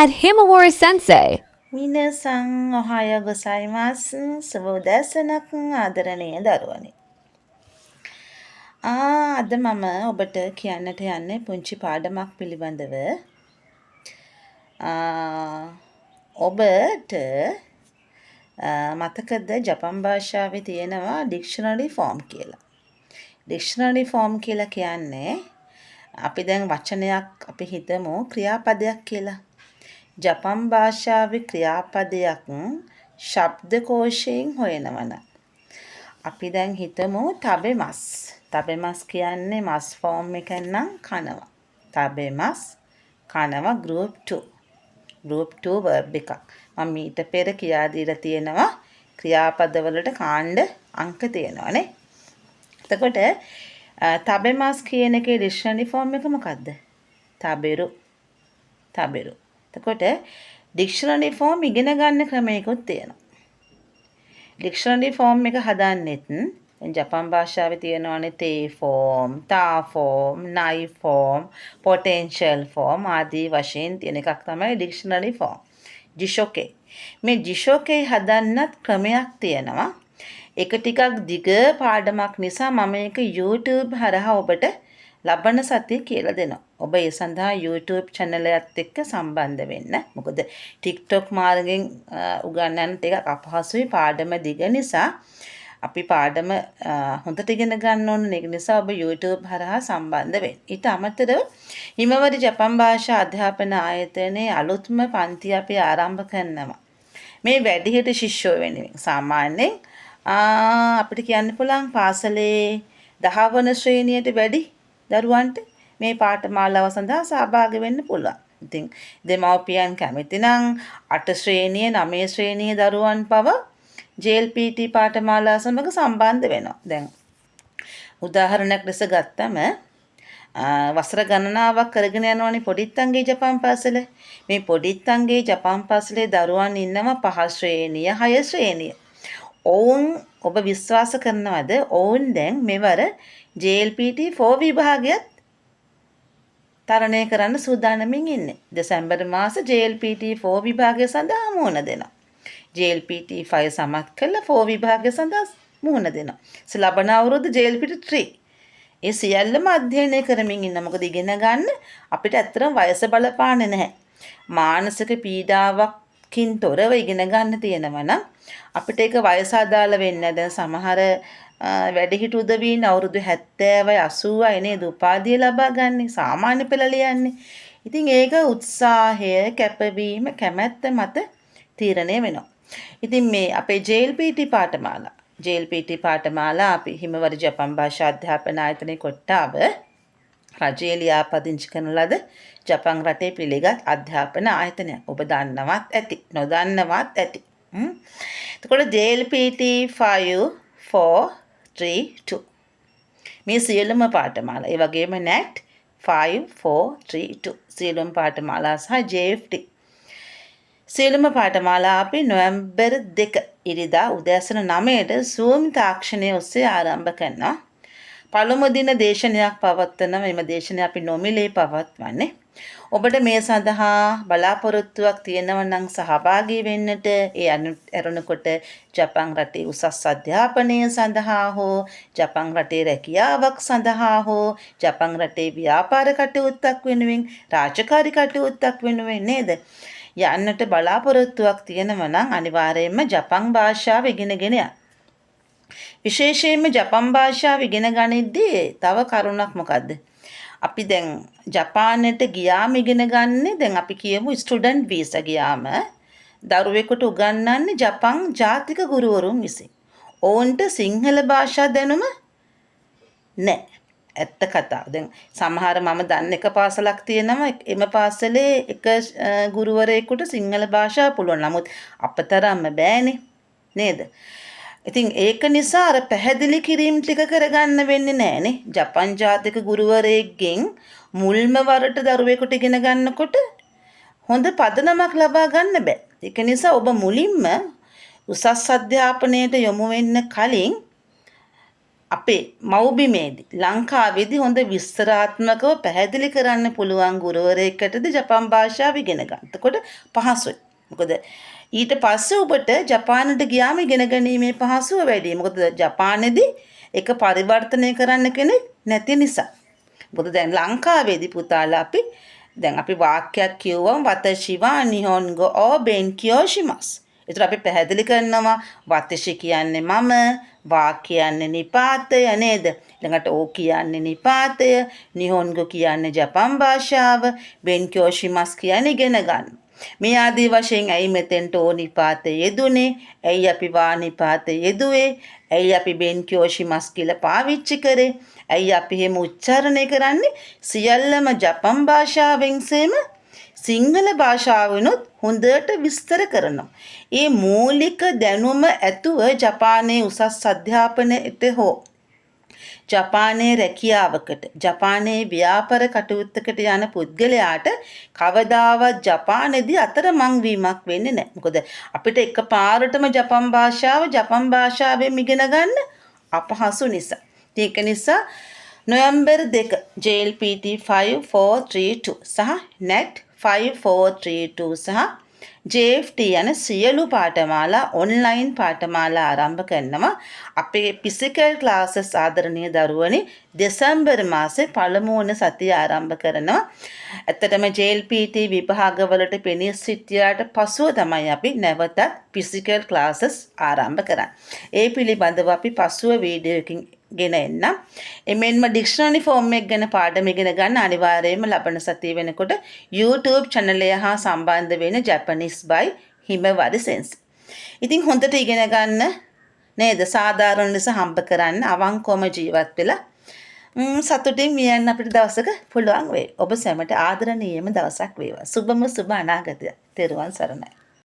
at Himawari Sensei. 皆さんおはようございます。සුබෝදෑසනක් ආදරණීය දරුවනි. අද මම ඔබට කියන්නට යන්නේ පුංචි පාඩමක් පිළිබඳව. ඔබට මතකද ජපන් භාෂාවේ තියෙනවා ඩික්ෂනරි ෆෝම් කියලා. ඩික්ෂනරි ෆෝම් කියලා කියන්නේ අපි දැන් වචනයක් අපි හිතමු ක්‍රියාපදයක් කියලා. ජපන් භාෂාවේ ක්‍රියාපදයක් ශබ්දකෝෂයෙන් හොයනවනම් අපි දැන් හිතමු තබෙමස්. තබෙමස් කියන්නේ මස් ෆෝම් එකෙන් නම් කනවා. තබෙමස් කනවා group 2. group 2 verb එකක්. මම මීට පෙර කියා දීලා තියෙනවා ක්‍රියාපදවලට කාණ්ඩ අංක තියෙනවානේ. එතකොට තබෙමස් කියන එකේ ඩික්ෂනරි ෆෝම් එක මොකද්ද? තබෙරු. තබෙරු. එතකොට ඩික්ෂනරි ෆෝම් ඉගෙන ගන්න ක්‍රමයකුත් තියෙනවා. ඩික්ෂනරි ෆෝම් එක හදන්නෙත් ජපන් භාෂාවේ තියෙනවානේ තේ ෆෝම්, තා ෆෝම්, නයි ෆෝම්, පොටෙන්ෂල් ෆෝම් ආදී වශයෙන් තියෙන එකක් තමයි ඩික්ෂනරි ෆෝම්. ජිෂෝකේ. මේ ජිෂෝකේ හදන්නත් ක්‍රමයක් තියෙනවා. ඒක ටිකක් දිග පාඩමක් නිසා මම මේක YouTube හරහා ඔබට ලබන සතියේ කියලා දෙනවා. ඔබ ඒ සඳහා YouTube channel එකත් එක්ක සම්බන්ධ වෙන්න. මොකද TikTok මාර්ගයෙන් උගන්වන්න ටිකක් අපහසුයි පාඩම දිග නිසා. අපි පාඩම හොඳට ඉගෙන ගන්න ඕන. ඒක නිසා ඔබ YouTube හරහා සම්බන්ධ වෙන්න. ඊට අමතරව හිමවරි ජපන් භාෂා අධ්‍යාපන ආයතනයේ අලුත්ම පන්ති අපි ආරම්භ කරනවා. මේ වැඩිහිටි ශිෂ්‍යයෝ වෙනුවෙන් සාමාන්‍යයෙන් අපිට කියන්න පුළුවන් පාසලේ 10 වන ශ්‍රේණියට වැඩි දරුවන්ට මේ පාඨමාලාව සඳහා සහභාගී වෙන්න පුළුවන්. ඉතින් දෙමව්පියන් කැමති නම් 8 ශ්‍රේණිය 9 ශ්‍රේණියේ දරුවන් පව JLPT පාඨමාලාව සමග සම්බන්ධ වෙනවා. දැන් උදාහරණයක් ලෙස ගත්තම වසර ගණනාවක් කරගෙන යනවනේ පොඩිත්තන්ගේ ජපන් පාසල. මේ පොඩිත්තන්ගේ ජපන් පාසලේ දරුවන් ඉන්නවා 5 ශ්‍රේණිය 6 ශ්‍රේණිය. ඔවුන් ඔබ විශ්වාස කරනවද ඔවුන් දැන් මෙවර JLPT 4 විභාගයත් තරණය කරන්න සූදානමින් ඉන්නේ. දෙසැම්බර් මාස JLPT 4 විභාගය සඳහා මුහුණ දෙනවා. JLPT 5 සමත් කළ 4 විභාගය සඳහා මුහුණ දෙනවා. ලබන අවුරුද්ද JLPT 3. ඒ සියල්ලම අධ්‍යයනය කරමින් ඉන්න. මොකද ඉගෙන ගන්න අපිට ඇත්තටම වයස බලපාන්නේ නැහැ. මානසික පීඩාවකින් තොරව ඉගෙන ගන්න තියෙනවා නම් අපිට ඒක වයස අදාළ වෙන්නේ නැහැ. දැන් සමහර වැඩිහිටි උදවීන් අවුරුදු 70යි 80යි නේද උපාධිය ලබා ගන්න සාමාන්‍ය පෙළ ලියන්නේ. ඉතින් ඒක උත්සාහය, කැපවීම, කැමැත්ත මත තීරණය වෙනවා. ඉතින් මේ අපේ JLPT පාඨමාලා අපි හිමවර ජපන් භාෂා අධ්‍යාපන ආයතනයේ කොට්ටාව රජයේ ලියාපදිංචි කරන ලද ජපන් රටේ පිළිගත් අධ්‍යාපන ආයතනයක්. ඔබ දන්නවත් ඇති, නොදන්නවත් ඇති. එතකොට JLPT 5 4 3 2 මේ සියලුම පාඨමාලා ඒ වගේම NAT 5 4 3 2 සියලුම පාඨමාලා සහ JFT සියලුම පාඨමාලා අපි නොවැම්බර් 2 ඉරිදා උදෑසන 9ට Zoom තාක්ෂණය ඔස්සේ ආරම්භ කරනවා. පළමු දින දේශනයක් පවත්වන මෙම දේශනය අපි නොමිලේ පවත්වන්නේ. ඔබට මේ සඳහා බලාපොරොත්තුවක් තියෙනවා නම් සහභාගී වෙන්නට ඒ අරුණකොට ජපන් රටේ උසස් අධ්‍යාපනය සඳහා හෝ ජපන් රටේ රැකියාවක් සඳහා හෝ ජපන් රටේ ව්‍යාපාර කටයුත්තක් වෙනුවෙන් රාජකාරී කටයුත්තක් වෙනුවෙන් නේද යන්නට බලාපොරොත්තුවක් තියෙනවා නම් අනිවාර්යයෙන්ම ජපන් භාෂාව ඉගෙනගෙන යන්න. විශේෂයෙන්ම ජපන් භාෂාව ඉගෙන ගනිද්දී තව කරුණක් මොකද්ද? අපි දැන් ජපානයට ගියාම ඉගෙන ගන්නේ දැන් අපි කියමු ස්ටුඩන්ට් වීසා ගියාම දරුවෙකුට උගන්වන්නේ ජපන් ජාතික ගුරුවරුන් විසින්. ඔවුන්ට සිංහල භාෂා දැනුම නැහැ. ඇත්ත කතාව. දැන් සමහර මම දන්න එක පාසලක් තියෙනවා එම පාසලේ එක ගුරුවරයෙකුට සිංහල භාෂාව පුළුවන්. නමුත් අපතරම්ම බෑනේ නේද? ඉතින් ඒක නිසා අර පැහැදිලි කිරීම් ටික කරගන්න වෙන්නේ නැහනේ. ජපන් ජාතික ගුරුවරයෙක්ගෙන් මුල්ම වරට දරුවෙකුට ඉගෙන ගන්නකොට හොඳ පදනමක් ලබා ගන්න බෑ. ඒක නිසා ඔබ මුලින්ම උසස් අධ්‍යාපනයට යොමු වෙන්න කලින් අපේ මව්බිමේදී ලංකාවේදී හොඳ විස්තරාත්මකව පැහැදිලි කරන්න පුළුවන් ගුරුවරයෙක්ටද ජපන් භාෂාව ඉගෙන ගන්න. එතකොට පහසුයි. මොකද ඊට පස්සේ ඔබට ජපානට ගියාම ඉගෙන ගැනීමේ පහසුව වැඩි. මොකද ජපානයේදී ඒක පරිවර්තනය කරන්න කෙනෙක් නැති නිසා. මොකද දැන් ලංකාවේදී පුතාලා අපි වාක්‍යයක් කියවම වතෂි වා නිහොන්ගෝ ඕ බෙන්කියෝ ශිමස්. ඒතර අපි පැහැදිලි කරනවා වතෂි කියන්නේ මම, වා කියන්නේ නිපාතය නේද? ඊළඟට ඕ කියන්නේ නිපාතය, නිහොන්ගෝ කියන්නේ ජපන් භාෂාව, බෙන්කියෝ ශිමස් කියන්නේ ඉගෙන ගන්න. මේ ආදී වශයෙන් ඇයි මෙතෙන්ට ඕ නිපාතය යෙදුනේ? ඇයි අපි වා නිපාතය යෙදුවේ? ඇයි අපි බෙන්කියෝ ශිමස් කියලා පාවිච්චි කරේ? ඇයි අපි එහෙම උච්චාරණය කරන්නේ? සියල්ලම ජපන් භාෂාවෙන් සේම සිංහල භාෂාවෙනුත් හොඳට විස්තර කරනවා. ඒ මූලික දැනුම ඇතුව ජපානයේ උසස් අධ්‍යාපනයට හෝ ජපානයේ රැකියාවකට ජපානයේ ව්‍යාපාර කටයුත්තකට යන පුද්ගලයාට කවදාවත් ජපානයේදී අතරමං වීමක් වෙන්නේ නැහැ. මොකද අපිට එකපාරටම ජපන් භාෂාවෙන් ඉගෙන ගන්න අපහසු නිසා. ඒක නිසා නොවැම්බර් 2 JLPT 5432 සහ NET 5432 සහ JFT යන සියලු පාඨමාලා ඔන්ලයින් පාඨමාලා ආරම්භ කරනවා. අපේ ෆිසිකල් ක්ලාසස් ආදරණීය දරුවනි දෙසැම්බර් මාසේ පළමු වන සතිය ආරම්භ කරනවා. ඇත්තටම JLPT විභාගවලට පෙනී සිටියාට පසුව තමයි අපි නැවතත් ෆිසිකල් ක්ලාසස් ආරම්භ කරන්නේ. ඒ පිළිබඳව අපි පසුව වීඩියෝ එකකින් ගෙන එන්න. එමෙන්ම ඩික්ෂනරි ෆෝම් එක ගැන පාඩම ඉගෙන ගන්න අනිවාර්යයෙන්ම ලබන සතිය වෙනකොට YouTube channel එක හා සම්බන්ධ වෙන Japanese by Himawari Sensei. ඉතින් හොඳට ඉගෙන ගන්න නේද? සාධාරණ ලෙස හම්බ කරන්න අවංකවම ජීවත් වෙලා සතුටින් මියන්න අපිට දවසක පුළුවන් වෙයි. ඔබ සැමට ආදරණීයම දවසක් වේවා. සුබම සුබ අනාගතය. තෙරුවන් සරණයි.